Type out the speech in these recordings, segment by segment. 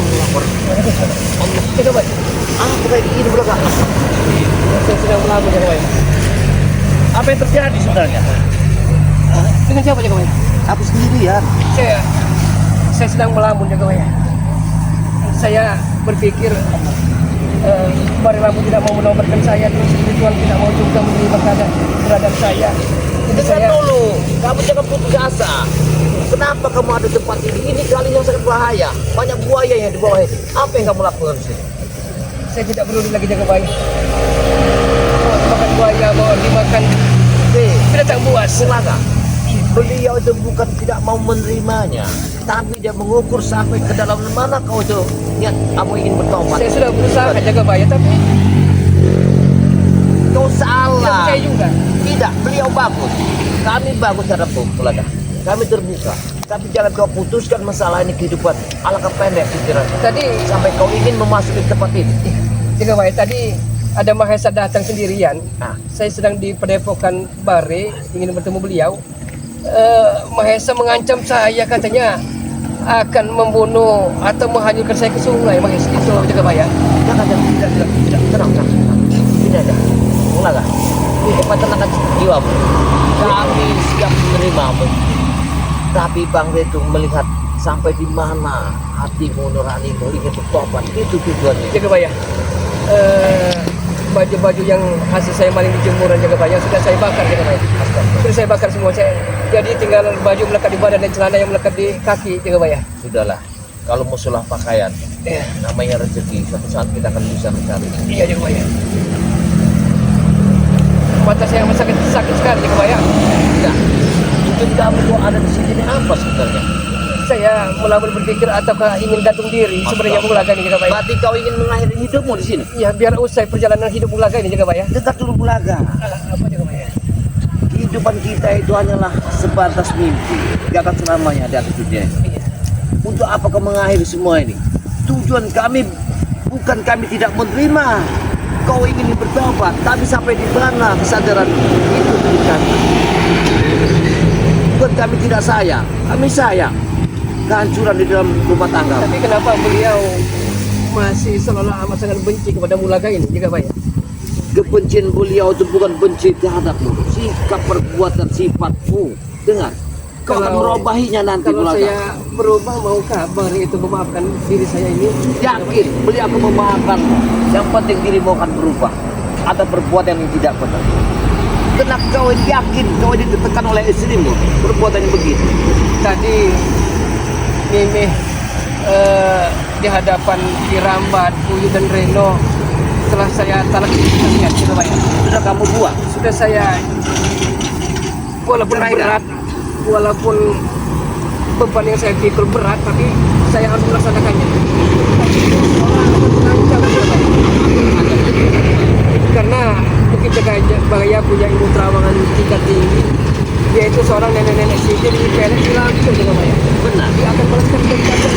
Allah. Jaga baik. Apa kayak gini belakang? Saya sedang melamun jaga baik. Apa yang terjadi sebenarnya? Dengan siapa jaga baik? Aku sendirian. Saya sedang melamun jaga baik. Saya berpikir Bari Lampung tidak mau menobatkan saya, terus Tuhan tidak mau juga menerima keadaan terhadap saya. Jadi Dengar dulu, kamu jangan putus asa. Kenapa kamu ada di tempat ini? Ini kali yang sangat bahaya. Banyak buaya yang di bawah ini. Apa yang kamu lakukan di sini? saya tidak peduli lagi jaga baik. Mau dimakan buaya, mau dimakan binatang buas. Silaga. Beliau itu bukan tidak mau menerimanya, tapi dia mengukur sampai ke dalam mana kau itu niat kamu ingin bertobat. Saya sudah berusaha jaga baik, tapi Kau tidak salah. percaya juga. Tidak, beliau bagus. Kami bagus terhadap Pulaga. Kami terbuka. Tapi jangan kau putuskan masalah ini kehidupan. Alangkah pendek pikiran. Tadi Sampai kau ingin memasuki tempat ini. jaga baik, tadi ada Mahesa datang sendirian. Nah, Saya sedang di Padepokan Bare, ingin bertemu beliau. Mahesa mengancam saya, katanya akan membunuh atau menghanyutkan saya ke sungai. Mahesa itu jaga baik. jangan, tidak, tenang. Tidak ada. Pulaga. Cepat tenangkan jiwamu. Kami siap menerimamu. Tapi Bang Retu melihat sampai di mana hatimu nuranimu ingin bertobat. Itu tujuannya. Jaga baik. Baju-baju yang hasil saya maling di jemuran jaga baik sudah saya bakar jaga baik. Sudah saya bakar semua. Jadi tinggal baju melekat di badan dan celana yang melekat di kaki jaga baik. Sudahlah. Kalau musulah pakaian, namanya rezeki. Suatu saat kita akan bisa mencari. Iya jaga baik. Mata saya sakit sekali jaga baik. Tidak. Mungkin kamu kok ada di sini apa sebenarnya? Saya mula berpikir ataukah ingin gantung diri sebenarnya Bulaga ini jaga baik. Berarti kau ingin mengakhiri hidupmu di sini? Ya biar usai perjalanan hidup Bulaga ini jaga baik. Dengar dulu Bulaga. Apa jaga baik? Kehidupan kita itu hanyalah sebatas mimpi. Gak akan selamanya di atas dunia. Iya. Untuk apa kau mengakhiri semua ini? Tujuan kami bukan kami tidak menerima. Kau ingin bertobat, tapi sampai di mana kesadaran itu tujuan. Bukan kami tidak sayang, kami sayang kehancuran di dalam rumah tangga. Tapi kenapa beliau masih seolah amat sangat benci kepada Bulaga ini jaga baik? Kebencian beliau itu bukan benci terhadapmu, sikap perbuatan sifatmu. Dengar, kau akan Kalau- merubahnya nanti Kalau Bulaga. saya berubah, maukah Bari itu memaafkan diri saya ini? Yakin beliau akan memaafkanmu. Yang penting dirimu akan berubah. Ada perbuatan yang tidak benar. Kenapa kau yakin kau ini ditekan oleh istrimu perbuatan yang begitu? Tadi Mimi di hadapan Kirambat, Uyu dan Reno setelah saya talak lihat jaga baik. Sudah kamu buang. Sudah saya walaupun berat, walaupun beban yang saya pikul berat, tapi saya harus melaksanakannya. Karena Bukit Jagaya punya ilmu terawangan tingkat tinggi. Dia itu seorang nenek-nenek sihir di PNS langsung jaga baik. Benar. Dia akan balaskan dendam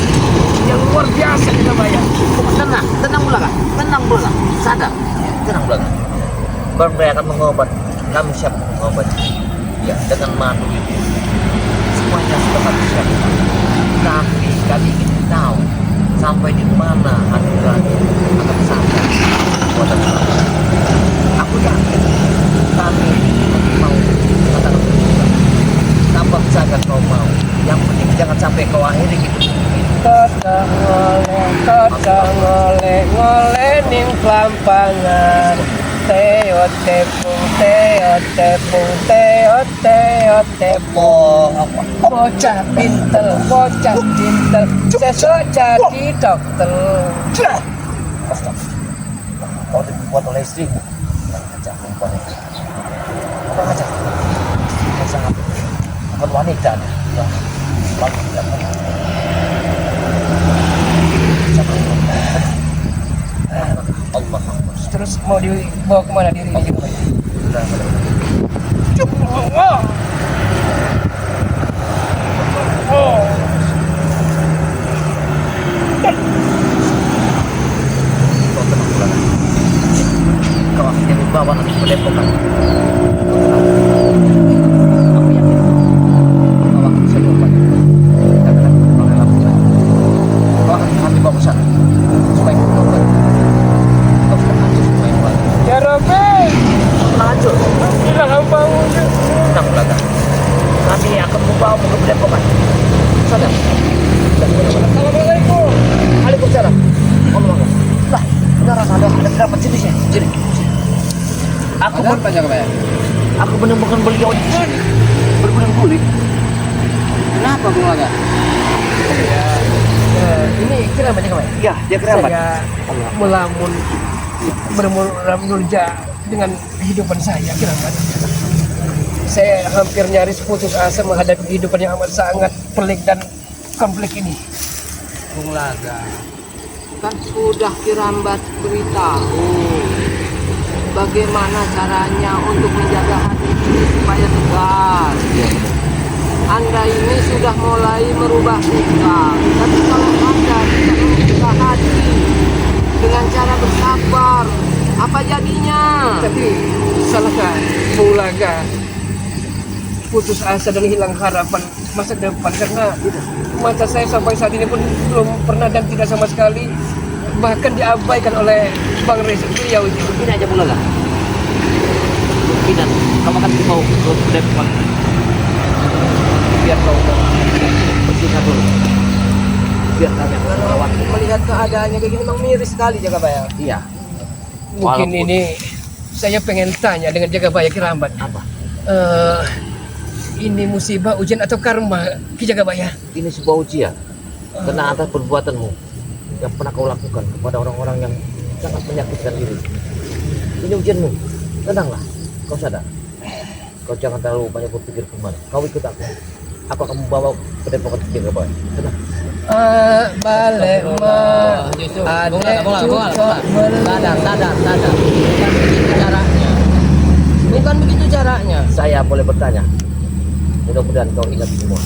yang luar biasa jaga baik. Tenang, tenang Bulaga. Tenang Bulaga. Sadar. Tenang Bulaga. Mereka akan mengobat. Kami siap mengobat. Ya, dengan madu itu. Semuanya sudah kami siap. Tapi kami ingin tahu sampai di mana hati nurani akan sadar. Buatan kami. Aku yakin kami mau katakan berbuka. Tambah saja kau mau. Yang penting jangan sampai kau akhiri hidup ini. Kota ngoleh ning pelampangan. Teo tepung, teo tepung, teo teo tepung. Bocah pintel, sesok jadi dokter. Astaga. Kau dibuat oleh istrimu. Jangan perempuan itu. Kurang ajar. Istrimu sangat bukan wanita. Ya. Lalu tidak pernah. Allah Akbar. Terus mau dibawa kemana dirinya gitu Pak? Sudah, sudah. Kau tenang Bulaga. Kau akhirnya dibawa nanti ke padepokan. Kau tenang. Aku yakin kau akan bisa diobati. Jangan aku dibawa lakukan. Kau akan dibawa ke sana. kebun Pak Jagabaya. Aku menemukan beliau di sini bergudang kulit. Kenapa Bung Laga? Ini kerabat Jagabaya. Iya, dia kerabat. Saya melamun bermurja dengan kehidupan saya kerabat. Saya hampir nyaris putus asa menghadapi kehidupan yang amat sangat pelik dan konflik ini. Bung Laga, kan sudah Kirambat beritahu bagaimana caranya untuk menjaga hati ini supaya tegar. Anda ini sudah mulai merubah sikap, tapi kalau Anda tidak membuka hati dengan cara bersabar, apa jadinya? Tapi salahkah Bung Laga putus asa dan hilang harapan masa depan karena mata saya sampai saat ini pun belum pernah dan tidak sama sekali bahkan diabaikan oleh Bang Reza beliau itu. Ini aja mulai lah. Mungkinan kamu kan mau ke depan. Biar kau bersihkan dulu. Biar kami yang merawat. Melihat keadaannya kayak gini memang miris sekali Jagabaya. Iya. Mungkin Walaupun- ini saya pengen tanya dengan Jagabaya Kirambat. Apa? Ini musibah, ujian atau karma Ki Jagabaya? Ini sebuah ujian karena atas perbuatanmu yang pernah kau lakukan kepada orang-orang yang sangat menyakitkan diri. Ini ujianmu. Tenanglah. Kau sadar. Kau jangan terlalu banyak berpikir kemana. Kau ikut aku. Aku akan membawa ke Depokan Ki Jagabaya. Tenang. Balik mah Sadar. Bukan begitu caranya. Bukan begitu caranya. Saya boleh bertanya. Mudah-mudahan kau ingat semua.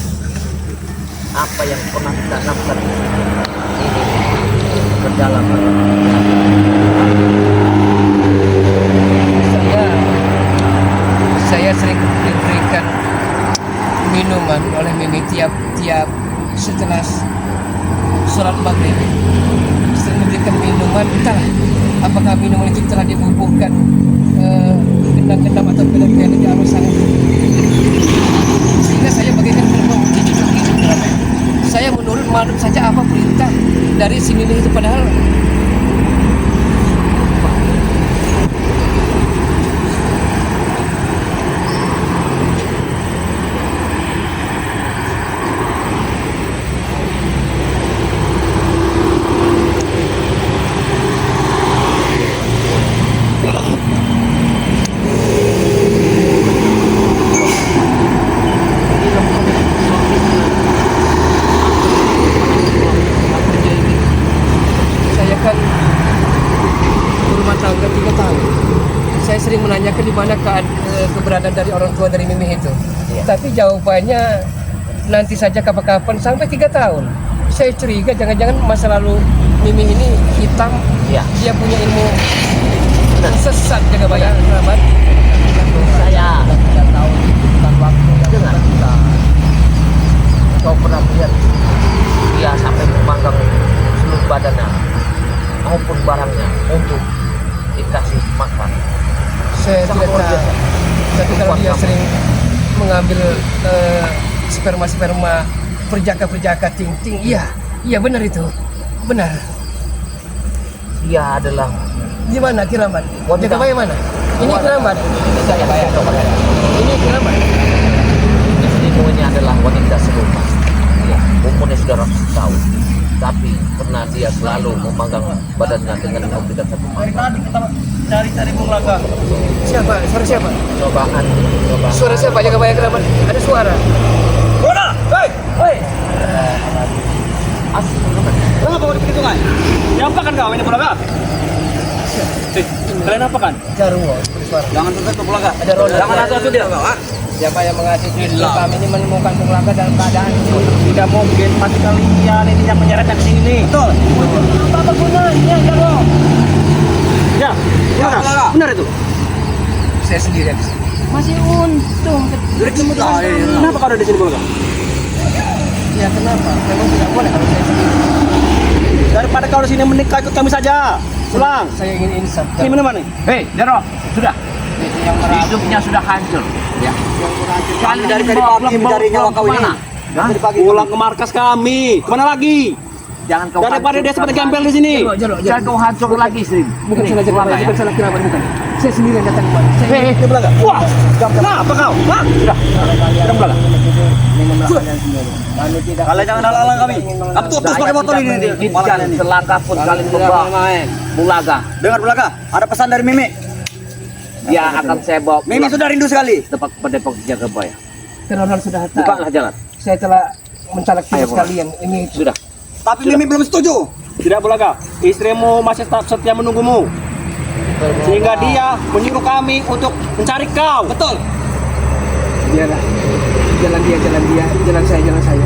Apa yang pernah ditanamkan ini berjalan. Saya sering diberikan minuman oleh Mimi tiap setelah sholat maghrib. Sering diberikan minuman, entahlah apakah minuman itu telah dibubuhkan gendam-gendam atau pil-pil di alur sana. Sehingga saya bagaikan berbau hidup. Saya menurut manut saja apa perintah dari si Mimi itu, padahal saya kan berumah tangga 3 tahun. Saya sering menanyakan di mana keberadaan dari orang tua dari Mimi itu. Iya. Tapi jawabannya nanti saja kapan-kapan sampai 3 tahun. Saya curiga jangan-jangan masa lalu Mimi ini hitam. Iya. Dia punya ilmu sesat Jagabaya Kerabat. Saya tidak tahu bukan waktu dengan kita. Kau pernah lihat dia sampai memanggang seluruh badannya maupun barangnya untuk dikasih makan. Saya Sangat tidak luar tahu. biasa. Tapi kalau Kuat dia kamu. sering mengambil sperma-sperma perjaka-perjaka ting-ting, iya benar itu. Benar. Dia adalah Di mana Kiraman? Wanita. Jagabaya mana? Ini Kiraman. saya bayar. Ini Kiraman. Istrimu ini adalah wanita selupa. Ya, umurnya sudah ratusan tahun. Tapi karena dia selalu memanggang badannya dengan memberikan satu makan. Tadi kita cari-cari Bung Laga. Siapa? Suara siapa? Cobaan. Suara siapa? Jagabaya Kiraman. Ada suara. Bola, hei. Asli. Kenapa kau dipikir sungai? Siapa kan kau ini Bung Laga? Kalian apa kan? Jarwo. Seperti suara. Jangan tutup Bung Laga. Ada roda. Jangan asal dia. Siapa yang mengasih justru Hilang. kami ini menemukan Bung Laga dalam keadaan ini? Tidak mungkin pasti kalian ini yang menyeretnya ke sini nih. Betul. Apa gunanya, Jarwo? Ya, gimana? Benar itu. Saya sendiri habis. Masih untung. Kenapa kau ada di sini Bung Laga? Ya kenapa? Memang tidak boleh kalau saya sendiri. Daripada kau di sini menikah ikut kami saja. Pulang. Saya ingin insaf. Ini minuman nih. Hei, Jaro, sudah. Hidupnya sudah hancur. Ya. Kali dari pagi mencari nyawa kau ini. Hah? Dari pagi pulang ke markas kami. Kemana lagi? Jangan kau Daripada dia seperti hancurkan gembel di sini. Jangan kau hancurkan lagi istri. Bukan salah kerabat, ya. bukan salah kerabat, bukan. Saya sendiri yang datang kemari. Saya Hei, dia belakang. Wah, kenapa kau? Hah? Sudah. Sudah belakang. Kalian jangan halang kami. Kamu tutus pakai motor ini. Jangan selangkah pun kalian berubah. Bulaga. Dengar Bulaga, ada pesan dari Mimi. Dia akan saya bawa Mimi pulang sudah rindu sekali. tepat pada Depok Jagabaya. Ronald sudah tahu. Bukalah jalan. Saya telah mencalak Ayo, sekalian. Ini Sudah. Tapi Mimi belum setuju. Tidak Bulaga, istrimu masih tetap setia menunggumu. Sehingga dia menyuruh kami untuk mencari kau. Betul. dialah. Jalan dia, jalan saya.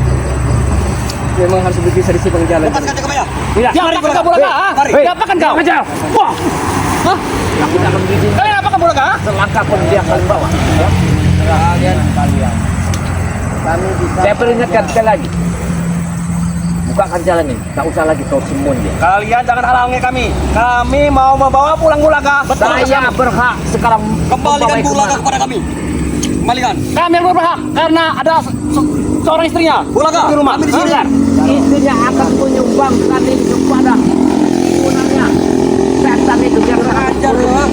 Memang harus berpisah di simpang jalan. Lepaskan Jagabaya. Ya, Mari apakah Bulaga? Mari. Apakan kau? Wah, Aku tidak akan berizin. kalian apakah Bulaga? Selangkah pun dia akan bawa. Ya. Kalian. Saya peringatkan sekali lagi. Bukakan jalan ini. Tak usah lagi kau sembun dia. Kalian jangan halangi kami. Kami mau membawa pulang Bulaga. Saya berhak sekarang Kembalikan membawa Bulaga kemana? kepada kami. Kembalikan. Kami yang berhak karena ada seorang istrinya Bulaga, di rumah. kami di sini. Istrinya akan menyumbangkan ini kepada gunanya. Setan itu biar Ajar ya.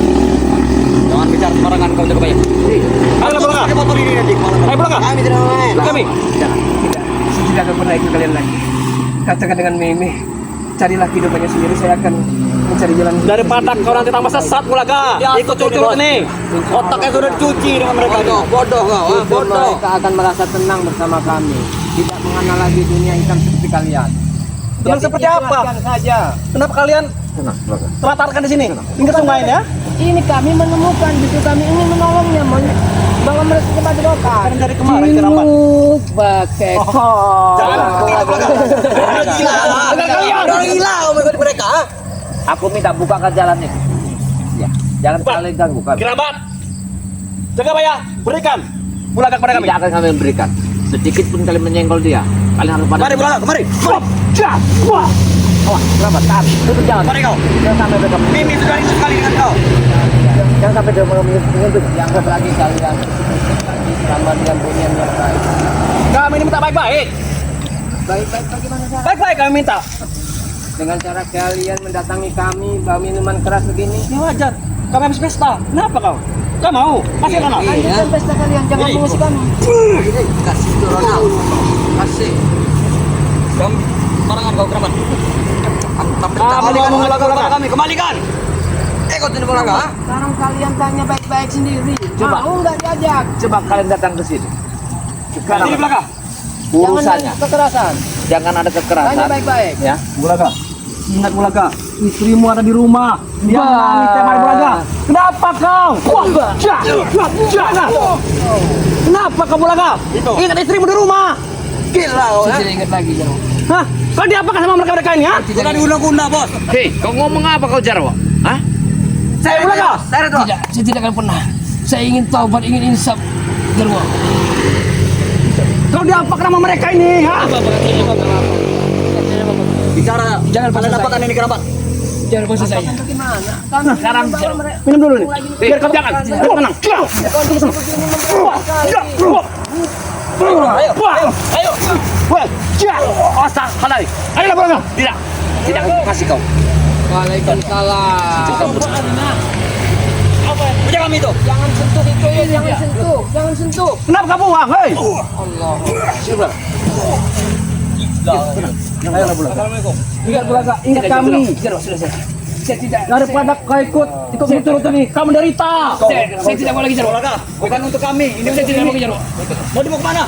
Jangan bicara sembarangan kau Jagabaya. Ayo Bulaga. Pakai motor ini nanti. Ayo Bulaga. Kami tidak main. Kami. Tidak. Saya tidak akan pernah ikut kalian lagi. Katakan dengan Mimi, carilah kehidupannya sendiri. Saya akan mencari jalan. Daripada kau nanti tambah sesat Bulaga. Ikut curut ini. Otaknya sudah dicuci dengan mereka. Bodoh kau. Bodoh. Mereka akan merasa tenang bersama kami. Tidak mengenal lagi dunia hitam seperti kalian. Tenang seperti apa? ikhlaskan saja. Kenapa kalian Tenang, Bulaga. telatarkan di sini? Pinggir sungai ini ya? Ini kami menemukan, justru kami ingin menolongnya, bawa mereka kepada dokter. Kan dari kemarin keramat. Pakai Jangan. Orang gila kau mengikuti mereka. Aku minta bukakan jalan ini. Ya, jangan Buka. kalian ganggu kami. Kerabat. Jagabaya, berikan Bulaga kepada kami. Tidak akan kami berikan. Sedikit pun kalian menyenggol dia. Kalian harus pada. Mari Bulaga, kemari. Awas, kerabat, tahan. Tutup jalan. Mari kau. Jangan sampai mereka Mimi sudah rindu sekali dengan kau. Jangan sampai dia menyentuh. Jangan lagi kalian selama dengan bunian yang baik. Kami ini minta baik-baik. Baik-baik bagaimana cara? Baik-baik kami minta. Dengan cara kalian mendatangi kami, bawa minuman keras begini. Ya wajar. Kami habis pesta. Kenapa kau? Kau mau? Kasih Ronald. Lanjutkan pesta kalian, jangan Ini. mengusik kami. Kasih itu Ronald. Kasih. Kau barangan kau kerabat. Kembalikan Bulaga kepada kami. Kembalikan. Ikut ini Bulaga. Sekarang kalian tanya baik-baik sendiri. Coba. Mau nggak diajak? Coba kalian datang ke sini. Sekarang Sini Bulaga. urusannya. Jangan kekerasan. Jangan ada Tanya kekerasan. baik-baik. Ya. Bulaga. Ingat Bulaga. Istrimu ada di rumah. Dia menangis tiap hari Bulaga. Kenapa kau? Kenapa kau Bulaga? Ingat istrimu di rumah. Gila kau Saya ya. tidak ingat lagi, Jarwo. Hah? Kau diapakan sama mereka-mereka ini ya? Sudah diguna-guna bos. Hei, kau ngomong apa kau Jarwo? Hah? Saya Bulaga. Tidak, saya tidak akan pernah. Saya ingin taubat, ingin insaf. Jarwo. Kau diapakan sama mereka ini? Ha? Bicara. Jangan paksa Kalian saya. apakan ini kerabat? Jangan paksa saya. Bagaimana? Kami Sekarang bawa mereka. Minum dulu nih. Biar kamu jangan. Tenang. Ayo. Ayo. Asal halal. Ayo Bulaga. Tidak. Tidak akan kasih kau. Waalaikumsalam. Punya kami itu. Jangan sentuh itu ya, jangan sentuh. Jangan sentuh. Kenapa kamu buang? Hei. Allah. Ayo Bulaga. Ingat Bulaga, ingat kami. Jarwo, sudah. Saya tidak. Daripada kau ikut menurut ini, kamu menderita. Saya tidak mau lagi Jarwo. Bulaga, bukan untuk kami. Ini Saya tidak mau lagi Jarwo. mau dibawa kemana?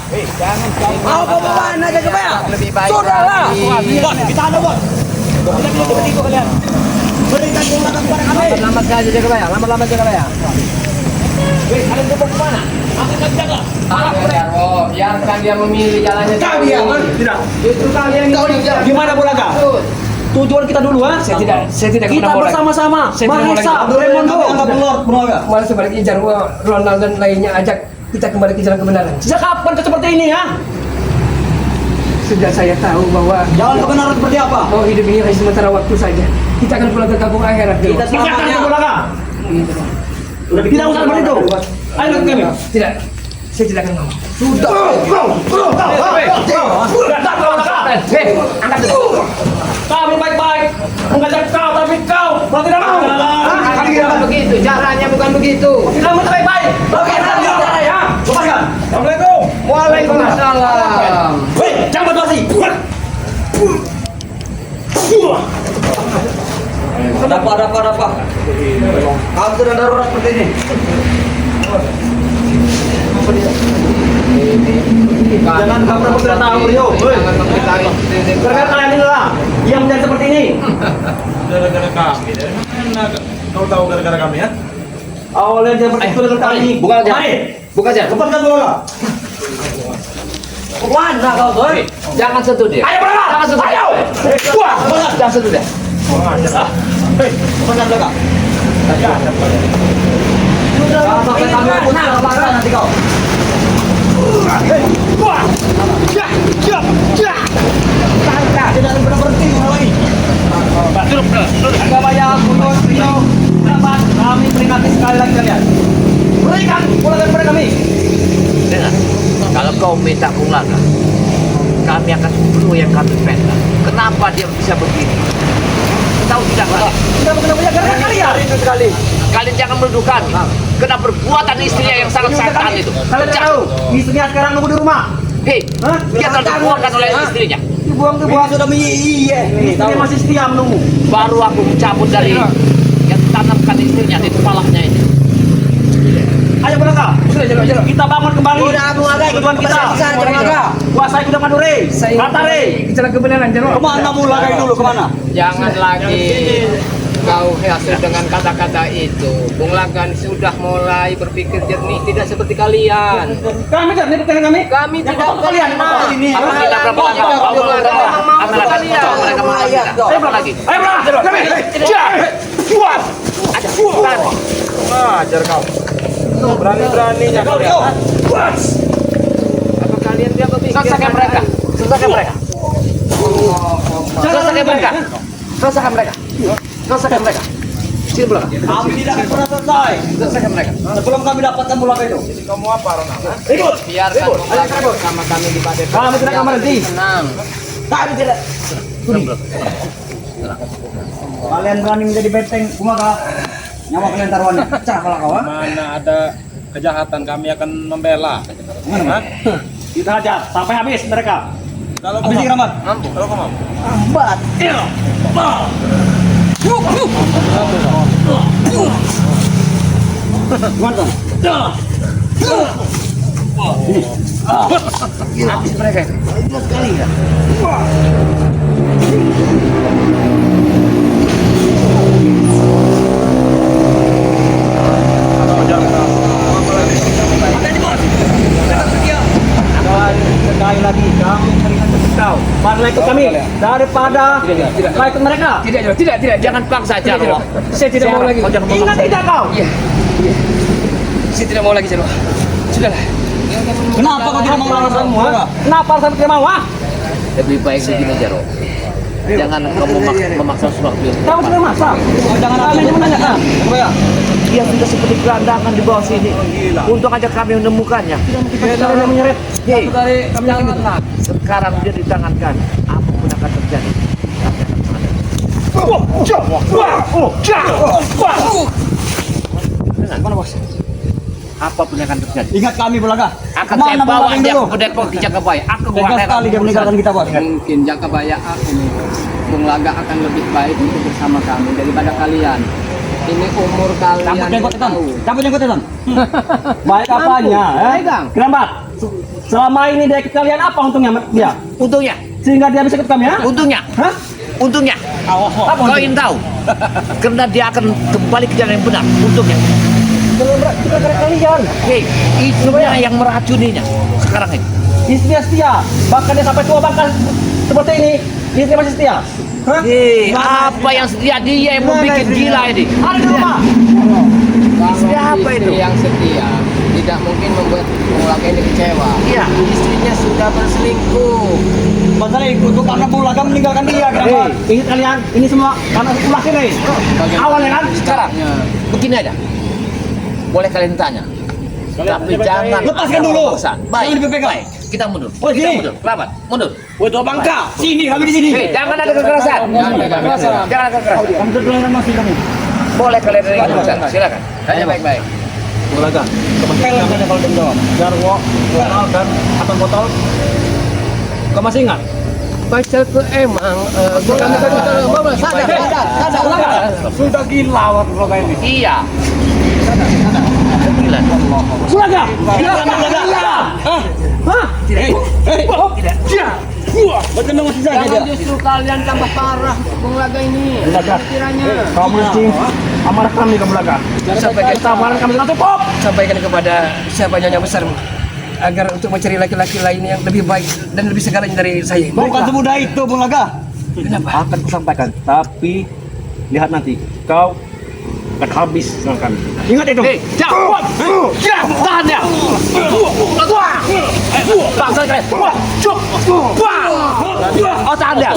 Mau ke mana aja ke Baya? Lebih baik. Sudahlah. lagi. Bos, kita ada bos. Kita bisa begitu kalian. Berikan Bulaga kepada kami. Lama saja jaga Baya, lama-lama jaga Baya. Kalian dibawa kemana? Aku akan jaga. Oh, biarkan dia memilih jalannya. Kami ya, tidak. Justru kalian kau Gimana Bulaga? Tujuan kita dulu ha? Saya tidak Kita pernah mau lagi. bersama-sama. Saya tidak mau Mahesa, lagi. Doraemon Bulaga. Malah sebaliknya Jarwo, Ronald dan lainnya ajak kita kembali ke jalan kebenaran. Sejak kapan kau seperti ini ha? Sudah saya tahu bahwa Jalan kebenaran seperti apa? bahwa hidup ini hanya sementara waktu saja. Kita akan pulang ke kampung akhirat. Jarwo. Kita selamanya Bulaga. Gitu. Tidak usah seperti itu. Ayo ikut kami. Tidak. Saya tidak akan ngomong. Sudah. Angkat dulu. Kami baik-baik mengajak kau, tapi kau tidak mau. Bukan begitu, caranya bukan begitu. Tidak mau baik-baik. Bagaimana cara ya? Lepaskan. Assalamualaikum. Waalaikumsalam. Woi, jangan berdua. Ada apa? Kau sudah darurat seperti ini. Jangan kamu tidak tahu, Rio. Jangan mengetahui. Gara-gara kalian ini lah yang menjadi seperti ini. Gara-gara kami. Dari mana kau tahu gara-gara kami ya? Awalnya dia seperti itu dengan kami. Buka aja. Mari. Buka aja. Lepaskan bola. Mana kau tuh? Jangan sentuh dia. Ayo bola. Jangan sentuh dia. Ayo. Wah, bola. Jangan sentuh dia. Hei, lepaskan bola. Kalau sampai kami putus lepaskan nanti kau. Wah. Tidak berhenti mulai. Agak banyak mundur, Rio. Dapat kami peringati sekali lagi kalian. Berikan bola kepada kami. Dengar, kalau kau minta Kulaga, kami akan bunuh yang kami minta. Kenapa dia bisa begini? Tahu tidak kalian? Tidak mengenai gara-gara kalian. Sekali. Kalian jangan menuduh kami. Kena perbuatan istrinya yang sangat setan itu. Kalian tidak tahu, istrinya sekarang nunggu di rumah. Hei, Hah? dia telah dibuangkan oleh istrinya. Dibuang sudah iya. Istrinya masih setia menunggu. Baru aku mencabut dari yang tanamkan istrinya di kepalanya ini. Ayo Bulaga, kita bangun kembali. Tujuan kita. Kuasai kuda Madure, Katare. Jalan kebenaran, jalan. Kemana Bulaga dulu kemana? Jangan lagi kau hasil dengan kata-kata itu. Bung Lagan sudah mulai berpikir jernih, tidak seperti kalian. Kami kan ini bukan kami. Kami Yang tidak apa kalian ini. Aku tidak pernah melanggar. Kau melanggar. Apa lagi? Mereka melanggar. Ayo Bulaga. Ayo Bulaga. Kami. Kuat. Ada tarik. Ajar kau. Berani-beraninya kau ya. Apa kalian dia berpikir? Selesaikan mereka. Selesaikan mereka. Selesaikan mereka. Selesaikan mereka. Selesaikan mereka. Sini Bulaga. Kami tidak akan pernah selesai Selesaikan mereka. sebelum kami dapatkan Bulaga itu. Kamu apa Rona? Ikut. Biarkan Bung Lagan bersama kami di Padepokan. Kami tidak akan berhenti. Tenang. Kami tidak. Kalian berani menjadi benteng Bulaga. Nyawa kalian taruhannya. Pecah kepala kau. Mana ada kejahatan kami akan membela. Hah? Kita hajar sampai habis mereka. Kalau Habis kau Ramat. mampu. Kalau kau mampu. Ambat. Gimana? Habis mereka. Sekali ya. Sekali lagi kami peringatkan kau. Marilah ikut kami daripada kau ikut mereka. Tidak. Jangan paksa Jarwo. Saya tidak mau lagi. Kau jangan Ingat memaksa. tidak kau? Iya. Saya tidak mau lagi, Jarwo. Sudahlah. Kenapa kau tidak mau alasanmu? Kenapa alasan tidak mau? Lebih baik begini Jarwo. Jangan kamu memaksa sesuatu. Kamu tidak masak. Jangan kami menanyakan. Dia sudah seperti gelandangan di bawah sini. Untung aja kami menemukannya. Kalian yang menyeret. Hei, Kami yakin itu. sekarang dia di tangan kami. Apapun akan terjadi. Kami akan menghadapi. Mana bos? Apapun yang akan terjadi. Ingat kami Bulaga. Akan saya Kemana bawa Bulaga dia dulu? ke Depok di Jakabaya. Aku Tegas sekali dia meninggalkan kita bos. Mungkin Jakabaya ini Bung Laga akan lebih baik untuk bersama kami daripada kalian. Ini umur kalian. Cabut jenggot itu. tahu. Cabut jenggot itu. Baik apanya? Pegang. Kenapa? Selama ini dia ikut kalian apa untungnya dia? Untungnya, Sehingga dia bisa ikut kami ya? untungnya, Hah? untungnya. Apa Kau ingin tahu? Karena dia akan kembali ke jalan yang benar. Untungnya. Gara-gara kalian. Hei, istrinya yang meracuninya sekarang ini. Istrinya setia. Bahkan dia sampai tua bahkan seperti ini. Istri masih setia. Hah? Hei, apa yang setia dia yang membuat gila ini? Ada di rumah. Istri apa itu? Istri yang setia tidak mungkin membuat Bung Laga ini kecewa. Iya. Istrinya sudah berselingkuh. Masalah itu karena Bulaga meninggalkan dia. Kenapa? Ingat kalian, ini semua karena ulah ini. Awalnya kan? Sekarang, begini aja. Boleh kalian tanya. Tapi jangan Lepaskan dulu. Baik. Jangan dipegang. Baik. Kita mundur. Oh, Kita sini. mundur. Selamat. Mundur. Woi, tuh bangka. Sini, kami di sini. Hei, jangan ada kekerasan. Jangan ada kekerasan. Kamu terdulang masih kamu. Boleh kalian dari kekerasan. Silakan. Hanya baik-baik. Bulaga. Kemarin ada kalau dendam. Jarwo, botol dan apa botol? Kau masih ingat? Baca ke emang sadar. Sudah gila warga ini. Iya. Gila. Bulaga. Bulaga. Hah? Bertemu masih saja dia. Justru kalian tambah parah Bulaga ini. Bulaga. Kiranya Kamu mesti amarah kami kamu Bulaga. Sampaikan Kesabaran kami sudah cukup. sampaikan kepada siapa Nyonya besar agar untuk mencari laki-laki lain yang lebih baik dan lebih segalanya dari saya. Bukan semudah itu Bulaga. Kenapa? Akan kusampaikan, tapi lihat nanti kau akan habis dengan kami. Ingat itu. Jangan. Tahan dia. Bangsa kalian. Oh, tahan dia.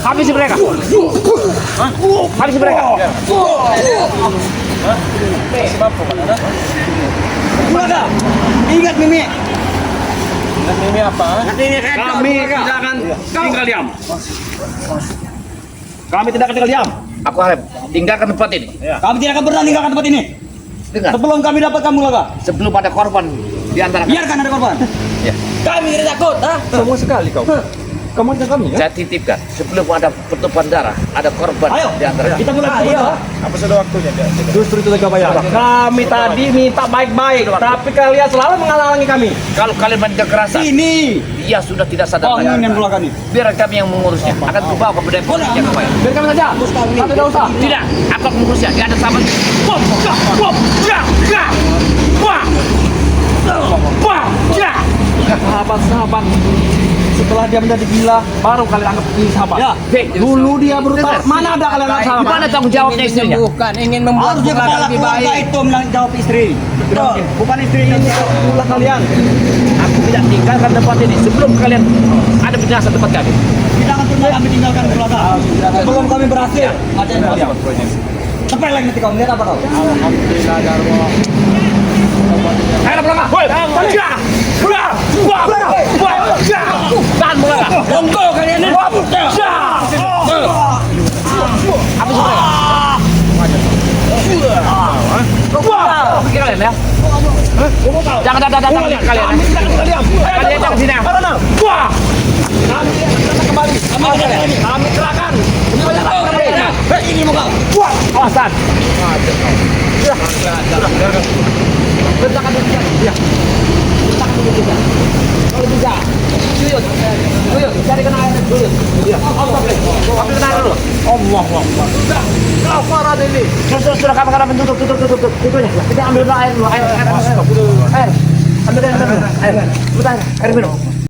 Habisi mereka. Habisi mereka. Bulaga, ingat Mimi. Ini apa? Kami tidak akan tinggal diam. Kami tidak akan tinggal diam. Aku harap tinggalkan tempat ini. Kami tidak akan pernah tinggalkan tempat ini. Dengar. Sebelum kami dapatkan Bulaga. Sebelum ada korban di antara kami. Biarkan ada korban. Ya. Kami tidak takut, ha? Semua sekali kau. Kamu ada kami ya? Saya titipkan sebelum ada pertumpahan darah, ada korban Ayo, di antara kami. kita mulai. Ayo. Apa sudah waktunya? Justru itu bayar. Kami tadi minta baik-baik, tapi kalian selalu menghalangi kami. Kalau kalian main kekerasan, Ini. dia sudah tidak sadar Oh, lagi. ini yang Bulaga nih. Biar kami yang mengurusnya. Akan kubawa ke bedai polisi yang kemarin. Biar kami saja. Kami tidak usah. Tidak, aku akan mengurusnya. Dia ada sahabat. Sahabat-sahabat. Setelah dia menjadi gila, baru kalian anggap ini sahabat. Ya. Dulu dia brutal. Mana ada kalian anggap sahabat? Gimana tanggung jawabnya istrinya? bukan ingin membuat Harusnya Bulaga kepala lebih keluarga baik. itu menjawab istri. Betul. Bukan istri yang menjawab kalian. Aku tidak tinggalkan tempat ini sebelum kalian ada penjelasan tempat kami. Tidak akan pernah kami tinggalkan keluarga. Sebelum kami berhasil. Ada yang kalian. Sampai lagi nanti kau lihat apa kau? Alhamdulillah Darwo. Ayo pulang, woi! Tahan pulang, tunggu kalian ini. Habis mereka. Pikir kalian ya? Jangan ada kalian. Kalian jangan sini. Wah! Kami serahkan. Ini muka. Wah! Awasan. Letakkan dulu dia. Letakkan dulu dia. Kalau bisa. Tuyul, carikan air dulu. Iya. Ambil kena air dulu. Allah. Kafar ada ini. Sudah kamu tutup. Kita ambil dulu air dulu. Air. Ambil air. Air minum.